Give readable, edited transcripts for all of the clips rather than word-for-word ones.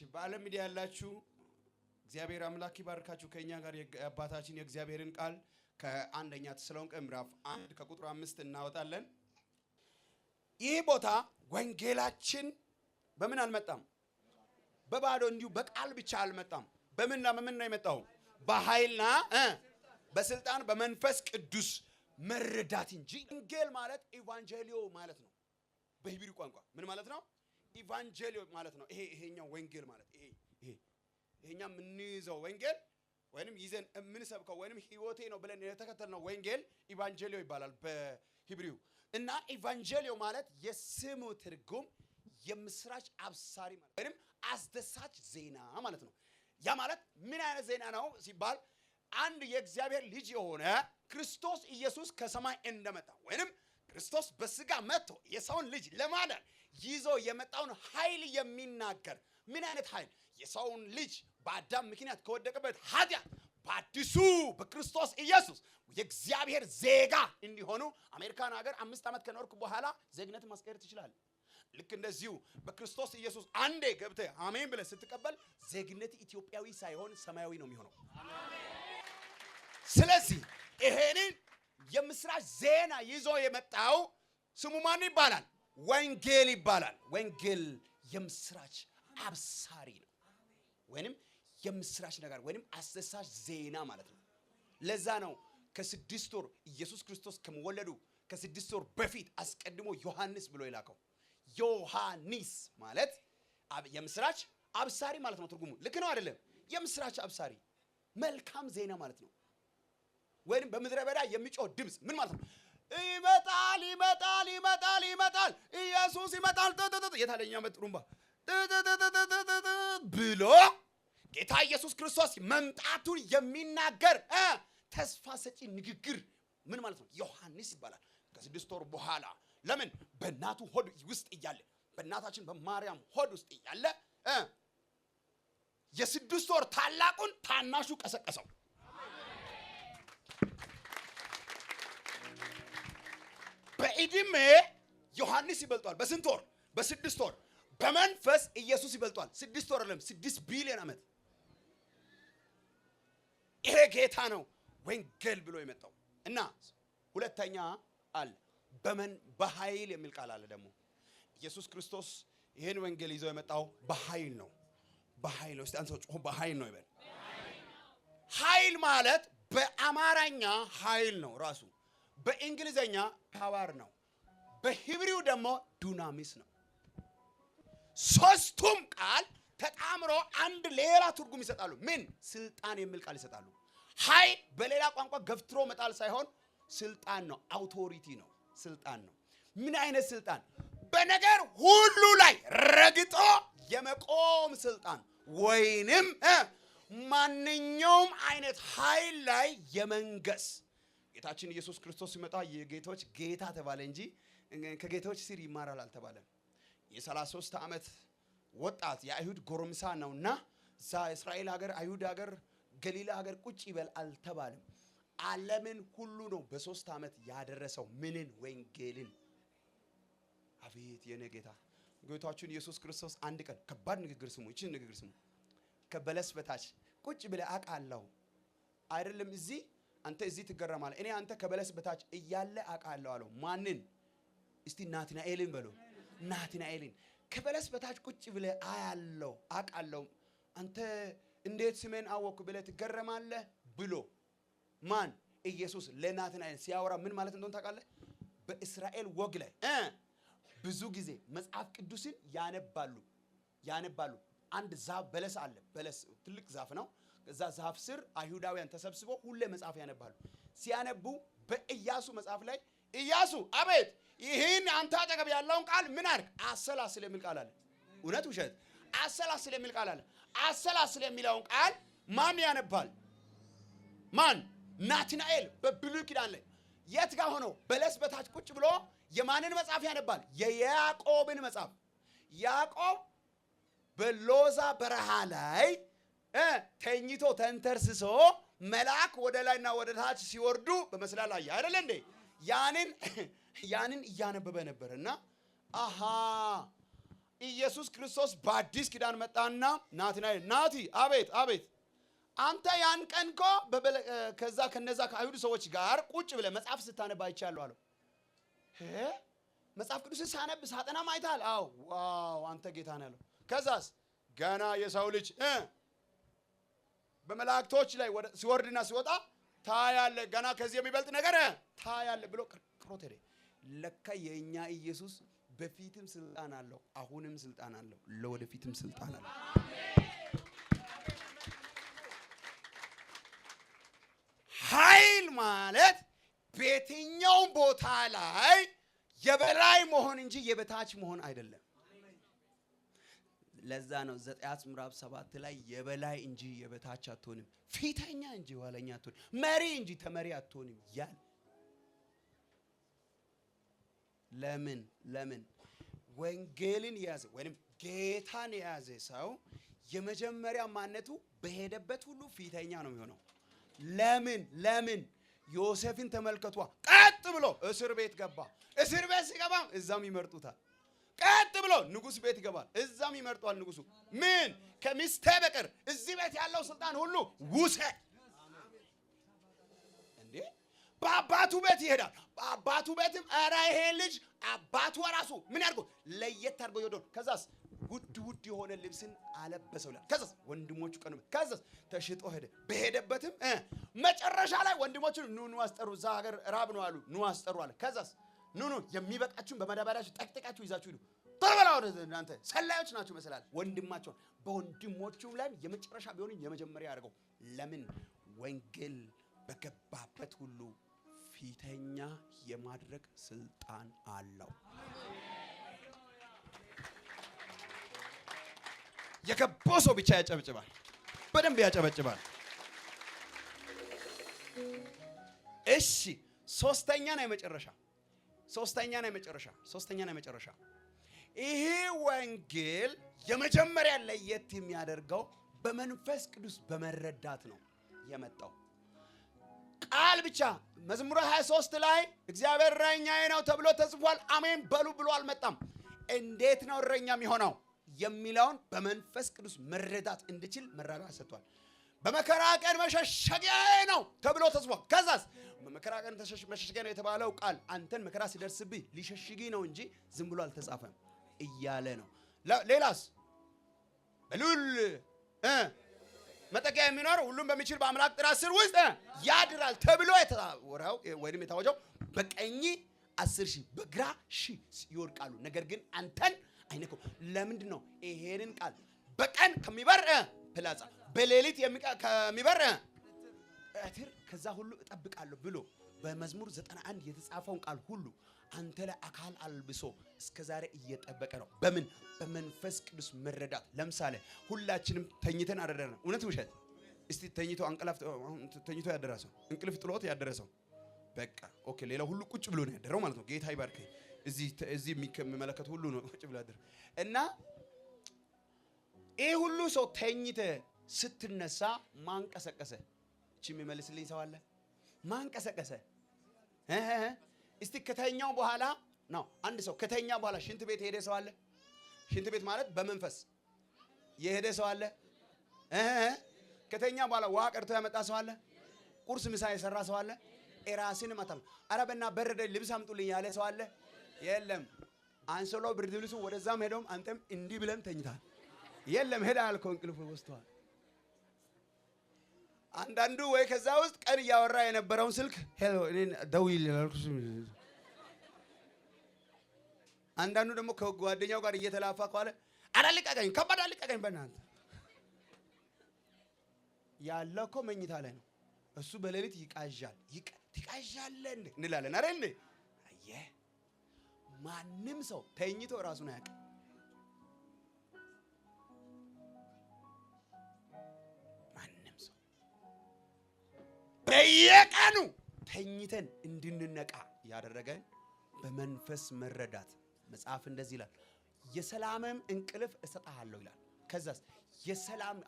በዓለም ሚዲያ ያላችሁ እግዚአብሔር አምላክ ይባርካችሁ። ከኛ ጋር የአባታችን የእግዚአብሔርን ቃል ከአንደኛ ተሰሎንቄ ምዕራፍ 1 ከቁጥር 5 እናወጣለን። ይህ ቦታ ወንጌላችን በምን አልመጣም? በባዶ እንዲሁ በቃል ብቻ አልመጣም። በምን ነው የመጣው? በኃይልና በስልጣን በመንፈስ ቅዱስ መረዳት እንጂ። ወንጌል ማለት ኢቫንጀሊዮ ማለት ነው። በሂብሩ ቋንቋ ምን ማለት ነው? ኢቫንጀሊዮ ማለት ነው። ይሄኛው ወንጌል ማለት ይሄኛ የምንይዘው ወንጌል ወይንም ይዘን የምንሰብከው ወይንም ህይወቴ ነው ብለን የተከተልነው ወንጌል ኢቫንጀሊዮ ይባላል በሂብሩ። እና ኢቫንጀሊዮ ማለት የስሙ ትርጉም የምስራች አብሳሪ ማለት ወይንም አስደሳች ዜና ማለት ነው። ያ ማለት ምን አይነት ዜና ነው ሲባል አንድ የእግዚአብሔር ልጅ የሆነ ክርስቶስ ኢየሱስ ከሰማይ እንደመጣ ወይንም ክርስቶስ በስጋ መጥቶ የሰውን ልጅ ለማዳን ይዞ የመጣውን ኃይል የሚናገር ምን አይነት ኃይል? የሰውን ልጅ በአዳም ምክንያት ከወደቀበት ኃጢአት በአዲሱ በክርስቶስ ኢየሱስ የእግዚአብሔር ዜጋ እንዲሆኑ አሜሪካን ሀገር 5 ዓመት ከኖርኩ በኋላ ዜግነት ማስቀየር ትችላለህ። ልክ እንደዚሁ በክርስቶስ ኢየሱስ አንዴ ገብተህ አሜን ብለህ ስትቀበል ዜግነት ኢትዮጵያዊ ሳይሆን ሰማያዊ ነው የሚሆነው። ስለዚህ ይሄንን የምስራች ዜና ይዞ የመጣው ስሙ ማን ይባላል? ወንጌል ይባላል። ወንጌል የምስራች አብሳሪ ነው ወይንም የምስራች ነገር ወይንም አስደሳች ዜና ማለት ነው። ለዛ ነው ከ6 ወር ኢየሱስ ክርስቶስ ከመወለዱ ከ6 ወር በፊት አስቀድሞ ዮሐንስ ብሎ ይላከው። ዮሐንስ ማለት የምስራች አብሳሪ ማለት ነው ትርጉሙ። ልክ ነው አይደለም? የምስራች አብሳሪ መልካም ዜና ማለት ነው። ወይንም በምድረ በዳ የሚጮህ ድምጽ ምን ማለት ነው? ይመጣል ይመጣል ይመጣል ይመጣል ኢየሱስ ይመጣል የታለኛ መጥሩምባ ብሎ ጌታ ኢየሱስ ክርስቶስ መምጣቱን የሚናገር ተስፋ ሰጪ ንግግር ምን ማለት ነው? ዮሐንስ ይባላል። ከ6 ወር በኋላ ለምን በእናቱ ሆድ ውስጥ እያለ በእናታችን በማርያም ሆድ ውስጥ እያለ የ6 ወር ታላቁን ታናሹ ቀሰቀሰው። በእድሜ ዮሐንስ ይበልጧል። በስንት ወር? በ6 ወር። በመንፈስ ኢየሱስ ይበልጧል። 6 ወር አይደለም 6 ቢሊዮን ዓመት። ይሄ ጌታ ነው ወንጌል ብሎ የመጣው። እና ሁለተኛ አለ በኃይል የሚል ቃል አለ ደግሞ። ኢየሱስ ክርስቶስ ይሄን ወንጌል ይዞ የመጣው በኃይል ነው። በኃይል ነው። እስቲ አንተ ጮህ በኃይል ነው ይበል። ኃይል ማለት በአማርኛ ኃይል ነው ራሱ። በእንግሊዘኛ ፓወር ነው። በሂብሪው ደግሞ ዱናሚስ ነው። ሶስቱም ቃል ተጣምሮ አንድ ሌላ ትርጉም ይሰጣሉ። ምን? ስልጣን የሚል ቃል ይሰጣሉ። ኃይል በሌላ ቋንቋ ገፍትሮ መጣል ሳይሆን ስልጣን ነው። አውቶሪቲ ነው። ስልጣን ነው። ምን አይነት ስልጣን? በነገር ሁሉ ላይ ረግጦ የመቆም ስልጣን ወይንም ማንኛውም አይነት ኃይል ላይ የመንገስ። ጌታችን ኢየሱስ ክርስቶስ ሲመጣ የጌቶች ጌታ ተባለ እንጂ ከጌቶች ስር ይማራል አልተባለም። የ33 ዓመት ወጣት የአይሁድ ጎረምሳ ነውና እስራኤል ሀገር አይሁድ ሀገር ገሊላ ሀገር ቁጭ ይበል አልተባለም። ዓለምን ሁሉ ነው በ3 ዓመት ያደረሰው። ምንን? ወንጌልን። አቤት የኔ ጌታ ጌታችን ኢየሱስ ክርስቶስ አንድ ቀን ከባድ ንግግር ስሙ። እቺን ንግግር ስሙ። ከበለስ በታች ቁጭ ብለ አቃለው አይደለም እዚህ አንተ እዚህ ትገረማለህ። እኔ አንተ ከበለስ በታች እያለ አቃለው አለው። ማንን? እስቲ ናትናኤልን በለው። ናትናኤልን ከበለስ በታች ቁጭ ብለ አያለው አቃለው። አንተ እንዴት ስሜን አወኩ ብለ ትገረማለህ ብሎ ማን? ኢየሱስ ለናትናኤል ሲያወራ ምን ማለት እንደሆነ ታውቃለህ? በእስራኤል ወግ ላይ ብዙ ጊዜ መጽሐፍ ቅዱስን ያነባሉ። አንድ ዛፍ በለስ አለ። በለስ ትልቅ ዛፍ ነው። እዛ ዛፍ ስር አይሁዳውያን ተሰብስበው ሁሌ መጽሐፍ ያነባሉ። ሲያነቡ በኢያሱ መጽሐፍ ላይ ኢያሱ አቤት ይህን አንተ አጠገብ ያለውን ቃል ምን አድርግ? አሰላስል የሚል ቃል አለ። እውነት ውሸት? አሰላስል የሚል ቃል አለ። አሰላስል የሚለውን ቃል ማን ያነባል? ማን? ናትናኤል በብሉይ ኪዳን ላይ የት ጋር ሆኖ በለስ በታች ቁጭ ብሎ የማንን መጽሐፍ ያነባል? የያዕቆብን መጽሐፍ። ያዕቆብ በሎዛ በረሃ ላይ ተኝቶ ተንተርስሶ መልአክ ወደ ላይና ወደ ታች ሲወርዱ በመስላል አየ አይደል እንዴ? ያንን እያነበበ ነበርና አሃ ኢየሱስ ክርስቶስ በአዲስ ኪዳን መጣና ናትናኤል ናቲ አቤት አቤት አንተ ያን ቀን እኮ ከዛ ከነዛ ከአይሁድ ሰዎች ጋር ቁጭ ብለህ መጽሐፍ ስታነብ አይቻለሁ አለው። መጽሐፍ ቅዱስን ሳነብ ሳጠናም አይተሃል? አዎ። ዋው አንተ ጌታ ነህ አለው። ከዛስ ገና የሰው ልጅ በመላእክቶች ላይ ሲወርድና ሲወጣ ታያለህ፣ ገና ከዚህ የሚበልጥ ነገር ታያለህ ብሎ ቅሮት ሄደ። ለካ የኛ ኢየሱስ በፊትም ስልጣን አለው፣ አሁንም ስልጣን አለው፣ ለወደፊትም ስልጣን አለው። ኃይል ማለት በየትኛው ቦታ ላይ የበላይ መሆን እንጂ የበታች መሆን አይደለም። ለዛ ነው ዘጸአት ምዕራፍ 7 ላይ የበላይ እንጂ የበታች አትሆንም፣ ፊተኛ እንጂ ኋለኛ አትሆንም፣ መሪ እንጂ ተመሪ አትሆንም ያለ። ለምን ወንጌልን የያዘ ወይንም ጌታን የያዘ ሰው የመጀመሪያ ማንነቱ በሄደበት ሁሉ ፊተኛ ነው የሚሆነው። ለምን ዮሴፍን ተመልከቷ። ቀጥ ብሎ እስር ቤት ገባ። እስር ቤት ሲገባ እዛም ይመርጡታል። ቀጥ ብሎ ንጉስ ቤት ይገባል። እዛም ይመርጧል ንጉሱ። ምን ከሚስቴ በቀር እዚህ ቤት ያለው ስልጣን ሁሉ ውሰድ። እንዴ በአባቱ ቤት ይሄዳል። በአባቱ ቤትም ኧረ ይሄ ልጅ አባቱ ራሱ ምን ያድርገው ለየት አድርገው ይወደው። ከዛስ ውድ የሆነ ልብስን አለበሰው ይላል። ከዛስ ወንድሞቹ ቀኑ ከዛስ ተሽጦ ሄደ። በሄደበትም መጨረሻ ላይ ወንድሞቹን ኑ አስጠሩ፣ እዛ ሀገር ራብ ነው አሉ። ኑ አስጠሩ አለ። ከዛስ ኑ የሚበቃችሁን በመዳበሪያችሁ ጠቅጥቃችሁ ይዛችሁ ሂዱ። ተበላው እናንተ ሰላዮች ናችሁ መሰላል። ወንድማቸው በወንድሞቹም ላይ የመጨረሻ ቢሆን የመጀመሪያ ያደርገው። ለምን ወንጌል በገባበት ሁሉ ፊተኛ የማድረግ ስልጣን አለው። የገባው ሰው ብቻ ያጨብጭባል፣ በደንብ ያጨበጭባል። እሺ ሶስተኛ ነው የመጨረሻ ይሄ ወንጌል የመጀመሪያ ለየት የሚያደርገው በመንፈስ ቅዱስ በመረዳት ነው የመጣው። ቃል ብቻ መዝሙር 23 ላይ እግዚአብሔር እረኛዬ ነው ተብሎ ተጽፏል፣ አሜን በሉ ብሎ አልመጣም። እንዴት ነው እረኛ የሚሆነው የሚለውን በመንፈስ ቅዱስ መረዳት እንድችል መራራት ሰጥቷል። በመከራ ቀን መሸሸጊያዬ ነው ተብሎ ተጽፏል። ከዛስ በመከራ ቀን መሸሸጊያ ነው የተባለው ቃል አንተን መከራ ሲደርስብህ ሊሸሽጊ ነው እንጂ ዝም ብሎ አልተጻፈም እያለ ነው። ሌላስ በሉል መጠጊያ የሚኖር ሁሉም በሚችል በአምላክ ጥላ ስር ውስጥ ያድራል ተብሎ የተወራው ወይንም የታወጀው በቀኝ 10,000 በግራ 1,000 ይወድቃሉ፣ ነገር ግን አንተን አይነኩም። ለምንድን ነው ይሄንን ቃል በቀን ከሚበር ፍላጻ በሌሊት ከሚበር እትር ከዛ ሁሉ እጠብቃለሁ ብሎ በመዝሙር 91 የተጻፈውን ቃል ሁሉ አንተ ላይ አካል አልብሶ እስከዛሬ እየጠበቀ ነው። በምን በመንፈስ ቅዱስ መረዳት። ለምሳሌ ሁላችንም ተኝተን አደረና እውነት ውሸት? እስቲ ተኝቶ ተኝቶ ያደረሰው እንቅልፍ ጥሎት ያደረሰው በቃ ኦኬ፣ ሌላ ሁሉ ቁጭ ብሎ ነው ያደረው ማለት ነው። ጌታ ይባርክ። እዚህ የሚመለከቱ ሁሉ ነው ቁጭ ብሎ ያደረው እና ይሄ ሁሉ ሰው ተኝተ ስትነሳ ማንቀሰቀሰ? እቺ የሚመልስልኝ ሰው አለ? ማንቀሰቀሰ? እስቲ ከተኛው በኋላ ነው አንድ ሰው ከተኛ በኋላ ሽንት ቤት ሄደ ሰው አለ? ሽንት ቤት ማለት በመንፈስ የሄደ ሰው አለ? ከተኛ በኋላ ውሃ ቀርቶ ያመጣ ሰው አለ? ቁርስ ምሳ የሰራ ሰው አለ? እራስን ማታም አረበና በረደ ልብስ አምጡልኝ ያለ ሰው አለ? የለም። አንሶሎ ብርድ ልብሱ ወደዛም ሄዶም አንተም እንዲህ ብለን ተኝታል። የለም ሄዳ ያልከው እንቅልፍ ወስቷል። አንዳንዱ ወይ ከዛ ውስጥ ቀን እያወራ የነበረውን ስልክ ሄሎ እኔን ደውል ያልኩሽ፣ አንዳንዱ ደግሞ ከጓደኛው ጋር እየተላፋ ካለ አዳልቀቀኝ ከባድ አልቀቀኝ በእናንተ ያለው እኮ መኝታ ላይ ነው። እሱ በሌሊት ይቃዣል። ትቃዣለህ እንላለን አይደል? አየ ማንም ሰው ተኝቶ ራሱን አያውቅም። በየቀኑ ተኝተን እንድንነቃ ያደረገን በመንፈስ መረዳት። መጽሐፍ እንደዚህ ይላል፣ የሰላምም እንቅልፍ እሰጥሃለሁ ይላል። ከዛስ የሰላም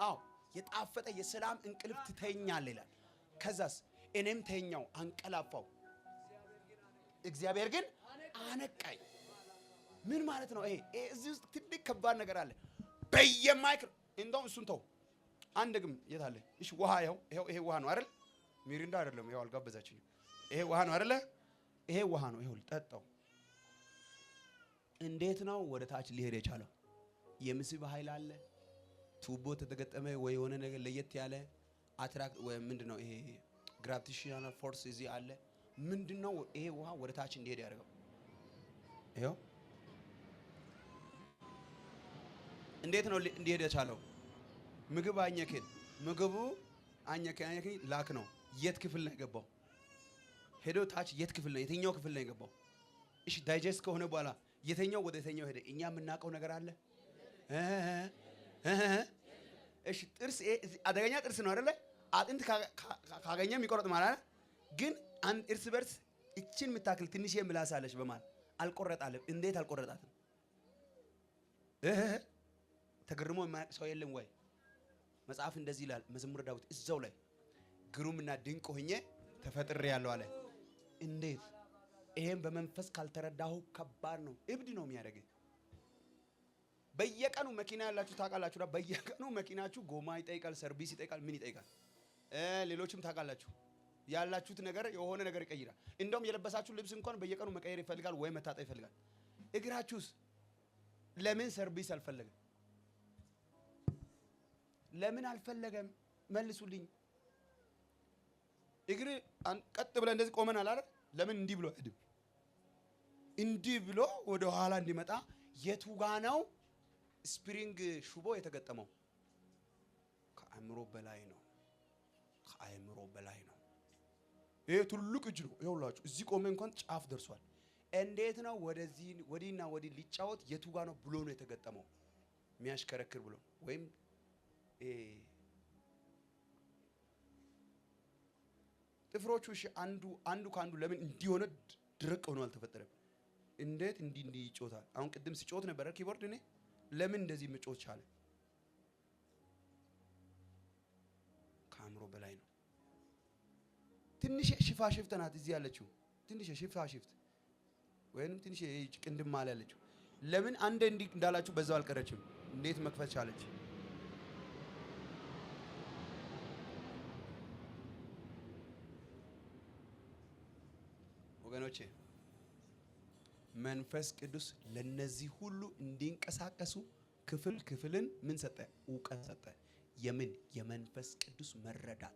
የጣፈጠ የሰላም እንቅልፍ ትተኛለህ ይላል። ከዛስ እኔም ተኛው አንቀላፋው፣ እግዚአብሔር ግን አነቃኝ። ምን ማለት ነው? ይሄ እዚህ ውስጥ ትልቅ ከባድ ነገር አለ። በየማይክሮ እንደውም እሱን ተው። አንድ ግም የት አለ? እሺ ውሃ ይሄ ውሃ ነው አይደል? ሚሪንዳ አይደለም። ይሄው አልጋበዛችኝም። ይሄ ውሃ ነው አይደለ? ይሄ ውሃ ነው። ይሄው ጠጣው። እንዴት ነው ወደ ታች ሊሄድ የቻለው? የምስብ ኃይል አለ። ቱቦ ተተገጠመ ወይ የሆነ ነገር ለየት ያለ አትራክት ወይ ምንድነው ይሄ ግራቪቴሽናል ፎርስ እዚህ አለ። ምንድነው ይሄ ውሃ ወደ ታች እንዲሄድ ያደርገው? ይሄው እንዴት ነው እንዲሄድ የቻለው? ምግቡ አኘከን ላክ ነው። የት ክፍል ነው የገባው? ሄዶ ታች የት ክፍል ነው? የትኛው ክፍል ነው የገባው? እሺ ዳይጀስት ከሆነ በኋላ የተኛው ወደ የተኛው ሄደ። እኛ የምናውቀው ነገር አለ። እሺ ጥርስ አደገኛ ጥርስ ነው አይደለ? አጥንት ካገኘ የሚቆረጥ ማለት ግን እርስ በርስ እቺን የምታክል ትንሽ ምላስ አለች በማለት አልቆረጣለም። እንዴት አልቆረጣትም? ተገርሞ የማያውቅ ሰው የለም ወይ? መጽሐፍ እንደዚህ ይላል መዝሙረ ዳዊት እዛው ላይ ግሩምና ድንቅ ሆኜ ተፈጥሬያለሁ አለ። እንዴት? ይሄን በመንፈስ ካልተረዳሁ ከባድ ነው። እብድ ነው የሚያደርገኝ። በየቀኑ መኪና ያላችሁ ታውቃላችሁ። በየቀኑ መኪናችሁ ጎማ ይጠይቃል፣ ሰርቪስ ይጠይቃል፣ ምን ይጠይቃል። ሌሎችም ታውቃላችሁ። ያላችሁት ነገር የሆነ ነገር ይቀይራል። እንደውም የለበሳችሁ ልብስ እንኳን በየቀኑ መቀየር ይፈልጋል ወይ መታጠብ ይፈልጋል። እግራችሁስ ለምን ሰርቪስ አልፈለገም? ለምን አልፈለገም? መልሱልኝ። እግር ቀጥ ብለ እንደዚህ ቆመናል አይደል? ለምን እንዲህ ብሎ አይሄድም? እንዲህ ብሎ ወደ ኋላ እንዲመጣ የቱ ጋ ነው ስፕሪንግ ሹቦ የተገጠመው? ከአእምሮ በላይ ነው። ከአእምሮ በላይ ነው። ይሄ ትልቅ እጅ ነው። ይኸውላችሁ እዚህ ቆመ እንኳን ጫፍ ደርሷል። እንዴት ነው ወደዚህ ወዲና ወዲህ ሊጫወት የቱ ጋ ነው ብሎ ነው የተገጠመው? የሚያሽከረክር ብሎ ወይም ጥፍሮቹ እሺ አንዱ ካንዱ ለምን እንዲሆነ ድርቅ ሆኖ አልተፈጠረም? እንዴት እንዲህ ይጮታል? አሁን ቅድም ሲጮት ነበር ኪቦርድ እኔ ለምን እንደዚህ መጮት ቻለ? ከአእምሮ በላይ ነው። ትንሽ ሽፋሽፍት ናት እዚህ ያለችው። ትንሽ ሽፋሽፍት ወይንም ትንሽ ቅንድም ማለ ያለችው ለምን አንዴ እንዲህ እንዳላችሁ በዛው አልቀረችም? እንዴት መክፈት ቻለች? ወገኖቼ መንፈስ ቅዱስ ለነዚህ ሁሉ እንዲንቀሳቀሱ ክፍልን ምን ሰጠ? ዕውቀት ሰጠ። የምን የመንፈስ ቅዱስ መረዳት።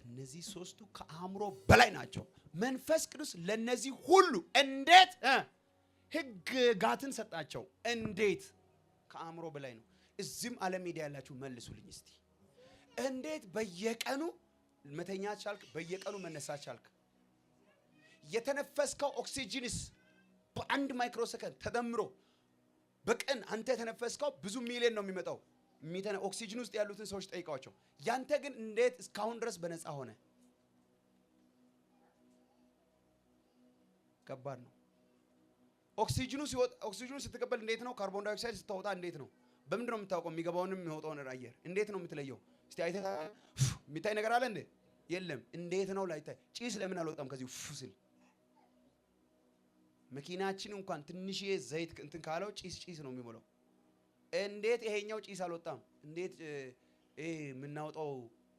እነዚህ ሶስቱ ከአእምሮ በላይ ናቸው። መንፈስ ቅዱስ ለነዚህ ሁሉ እንዴት ሕግጋትን ሰጣቸው? እንዴት ከአእምሮ በላይ ነው። እዚህም ዓለም ሜዳ ያላችሁ መልሱልኝ እስቲ። እንዴት በየቀኑ መተኛት ቻልክ? በየቀኑ መነሳት ቻልክ? የተነፈስከው ኦክሲጅንስ በአንድ ማይክሮ ሰከንድ ተደምሮ በቀን አንተ የተነፈስከው ብዙ ሚሊዮን ነው የሚመጣው። ኦክሲጅን ውስጥ ያሉትን ሰዎች ጠይቋቸው። ያንተ ግን እንዴት እስካሁን ድረስ በነፃ ሆነ? ከባድ ነው። ኦክሲጅኑ ስትቀበል እንዴት ነው? ካርቦን ዳይኦክሳይድ ስታወጣ እንዴት ነው? በምንድን ነው የምታውቀው? የሚገባውንም የሚወጣውን አየር እንዴት ነው የምትለየው? እስቲ አይተህ የሚታይ ነገር አለ እንዴ? የለም። እንዴት ነው ላይታይ? ጭስ ለምን አልወጣም ከዚህ ሲል? መኪናችን እንኳን ትንሽዬ ዘይት እንትን ካለው ጭስ ነው የሚሞላው። እንዴት ይሄኛው ጭስ አልወጣም? እንዴት የምናወጣው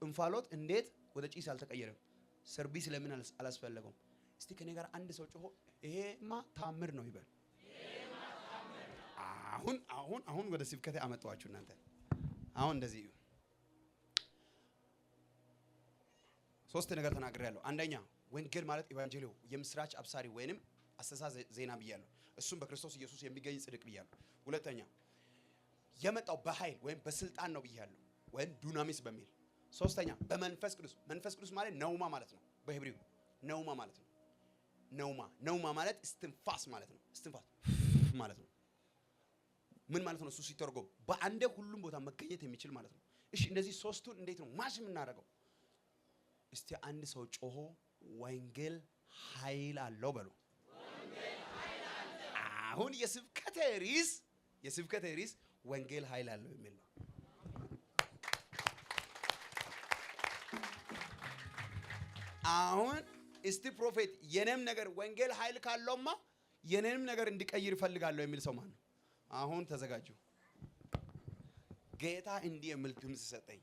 እንፋሎት እንዴት ወደ ጭስ አልተቀየረም? ሰርቪስ ለምን አላስፈለገውም? እስቲ ከኔ ጋር አንድ ሰው ጮሆ ይሄማ ታምር ነው ይበል። አሁን ወደ ስብከቴ አመጣዋችሁ እናንተ። አሁን እንደዚህ ሶስት ነገር ተናግሬያለሁ። አንደኛ ወንጌል ማለት ኢቫንጀሊዮ የምስራች አብሳሪ ወይንም አሰሳ ዜና ብያለሁ። እሱም በክርስቶስ ኢየሱስ የሚገኝ ጽድቅ ብያለሁ። ሁለተኛ የመጣው በኃይል ወይም በስልጣን ነው ብያለሁ፣ ወይም ዱናሚስ በሚል። ሶስተኛ በመንፈስ ቅዱስ። መንፈስ ቅዱስ ማለት ነውማ ማለት ነው። በሄብሪው ነውማ ማለት ነው። ነውማ ማለት እስትንፋስ ማለት ነው። እስትንፋስ ማለት ነው። ምን ማለት ነው? እሱ ሲተርጎም በአንዴ ሁሉም ቦታ መገኘት የሚችል ማለት ነው። እሺ እነዚህ ሶስቱን እንዴት ነው ማሽ የምናደርገው? እስቲ አንድ ሰው ጮሆ ወንጌል ኃይል አለው በሉ። አሁን የስብከቴ ርዕስ ወንጌል ኃይል አለው የሚል ነው። አሁን እስቲ ፕሮፌት የኔም ነገር ወንጌል ኃይል ካለውማ የኔንም ነገር እንዲቀይር እፈልጋለሁ የሚል ሰው ማን ነው? አሁን ተዘጋጁ። ጌታ እንዲህ የሚል ድምጽ ሰጠኝ።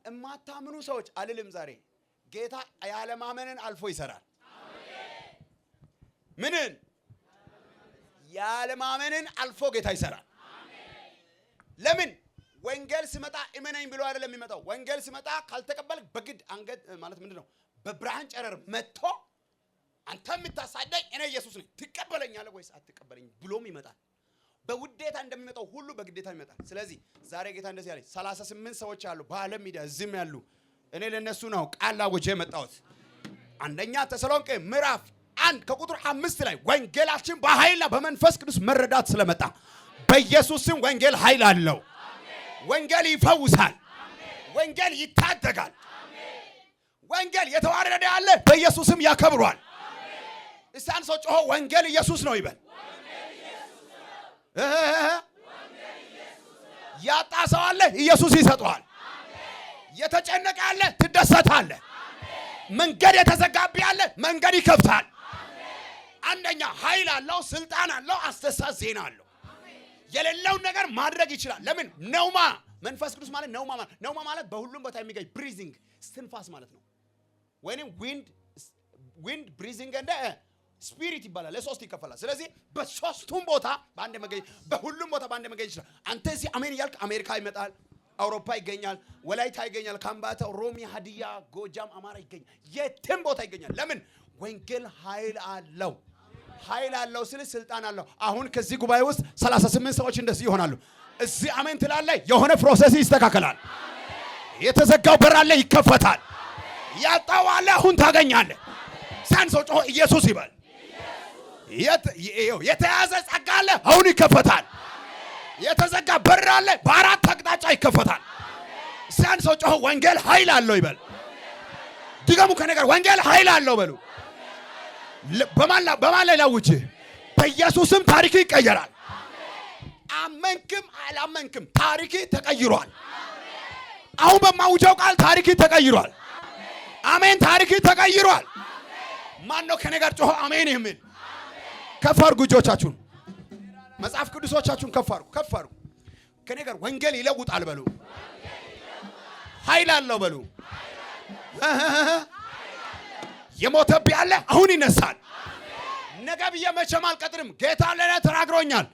እማታምኑ ሰዎች አልልም ዛሬ ጌታ ያለማመንን አልፎ ይሰራል። ምንን ያለማመንን አልፎ ጌታ ይሰራል። ለምን? ወንጌል ሲመጣ እመነኝ ብሎ አይደለም የሚመጣው። ወንጌል ሲመጣ ካልተቀበል በግድ አንገት ማለት ምንድነው? በብርሃን ጨረር መጥቶ አንተ የምታሳደኝ እኔ ኢየሱስ ነኝ ትቀበለኛለህ ወይስ አትቀበለኝ ብሎም ይመጣል። በውዴታ እንደሚመጣው ሁሉ በግዴታ ይመጣል። ስለዚህ ዛሬ ጌታ እንደዚህ ያለኝ 38 ሰዎች አሉ በዓለም ሚዲያ ዝም ያሉ እኔ ለነሱ ነው ቃል አውጄ የመጣሁት። አንደኛ ተሰሎንቄ ምዕራፍ 1 ከቁጥር 5 ላይ ወንጌላችን በኃይልና በመንፈስ ቅዱስ መረዳት ስለመጣ በኢየሱስ ስም ወንጌል ኃይል አለው። ወንጌል ይፈውሳል። ወንጌል ይታደጋል። ወንጌል የተዋረደ ያለ በኢየሱስ ስም ያከብሯል። እስታን ሰው ጮሆ ወንጌል ኢየሱስ ነው ይበል። ያጣ ሰው አለ ኢየሱስ ይሰጠዋል። የተጨነቀ ያለ ትደሰታለህ። መንገድ የተዘጋቢ ያለ መንገድ ይከፍታል። አንደኛ ኃይል አለው፣ ስልጣን አለው፣ አስተሳሰብ ዜና አለው። የሌለውን ነገር ማድረግ ይችላል። ለምን? ነውማ መንፈስ ቅዱስ ማለት ነውማ ማለት በሁሉም ቦታ የሚገኝ ብሪዚንግ ስትንፋስ ማለት ነው። ወይንም ዊንድ ብሪዚንግ እንደ ስፒሪት ይባላል። ለሶስት ይከፈላል። ስለዚህ በሶስቱም ቦታ በአንድ መገኝ በሁሉም ቦታ በአንድ መገኝ ይችላል። አንተ እዚህ አሜን እያልክ አሜሪካ ይመጣል፣ አውሮፓ ይገኛል፣ ወላይታ ይገኛል፣ ካምባታ፣ ኦሮሚ፣ ሀዲያ፣ ጎጃም፣ አማራ ይገኛል። የትም ቦታ ይገኛል። ለምን? ወንጌል ኃይል አለው። ኃይል አለው ስለ ስልጣን አለው። አሁን ከዚህ ጉባኤ ውስጥ 38 ሰዎች እንደዚህ ይሆናሉ። እዚህ አሜን ትላለህ፣ የሆነ ፕሮሰስ ይስተካከላል። የተዘጋው በር አለ ይከፈታል። ያጣው አለ አሁን ታገኛለህ። ሳን ሰው ጮሆ ኢየሱስ ይበል። የተያዘ ጸጋ አለ አሁን ይከፈታል። የተዘጋ በር አለ በአራት አቅጣጫ ይከፈታል። ሳን ሰው ጮሆ ወንጌል ኃይል አለው ይበል። ድገሙ ከነገር ወንጌል ኃይል አለው በሉ። በማን ላይ ላውጅ? በኢየሱስም ታሪክ ይቀየራል። አመንክም አላመንክም ታሪክ ተቀይሯል። አሁን በማውጀው ቃል ታሪክ ተቀይሯል። አሜን። ታሪክ ተቀይሯል። ማን ነው ከነገር ጮሆ አሜን የሚል? ከፍ አድርጉ እጆቻችሁን፣ መጽሐፍ ቅዱሶቻችሁን ከፍ አድርጉ። ከነገር ወንጌል ይለውጣል በሉ። ኃይል አለው በሉ። የሞተብህ ያለ አሁን ይነሳል። ነገ ብዬ መቼም አልቀጥርም። ጌታ ለኔ ተናግሮኛል።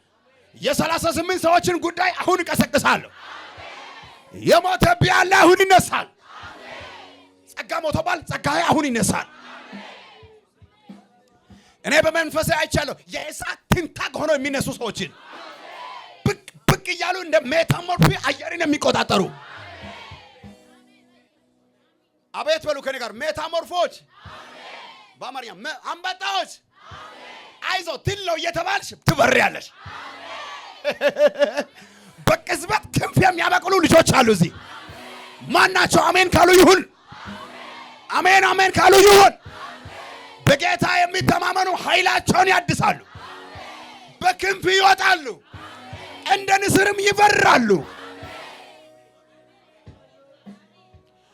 የ38 ሰዎችን ጉዳይ አሁን እቀሰቅሳለሁ። የሞተብህ ያለ አሁን ይነሳል። ጸጋ ሞቶባል፣ ጸጋዬ አሁን ይነሳል። እኔ በመንፈሴ አይቻለሁ የእሳት ትንታግ ሆኖ የሚነሱ ሰዎችን ብቅ እያሉ እንደ ሜታሞርፊ አየርን የሚቆጣጠሩ አቤት በሉ ከኔ ጋር ሜታሞርፎች በአማርኛ አንበጣዎች አይዞ ትለው እየተባልሽ ትበሪያለሽ። በቅጽበት ክንፍ የሚያበቅሉ ልጆች አሉ እዚህ። ማናቸው? አሜን ካሉ ይሁን። አሜን አሜን ካሉ ይሁን። በጌታ የሚተማመኑ ኃይላቸውን ያድሳሉ፣ በክንፍ ይወጣሉ፣ እንደ ንስርም ይበራሉ።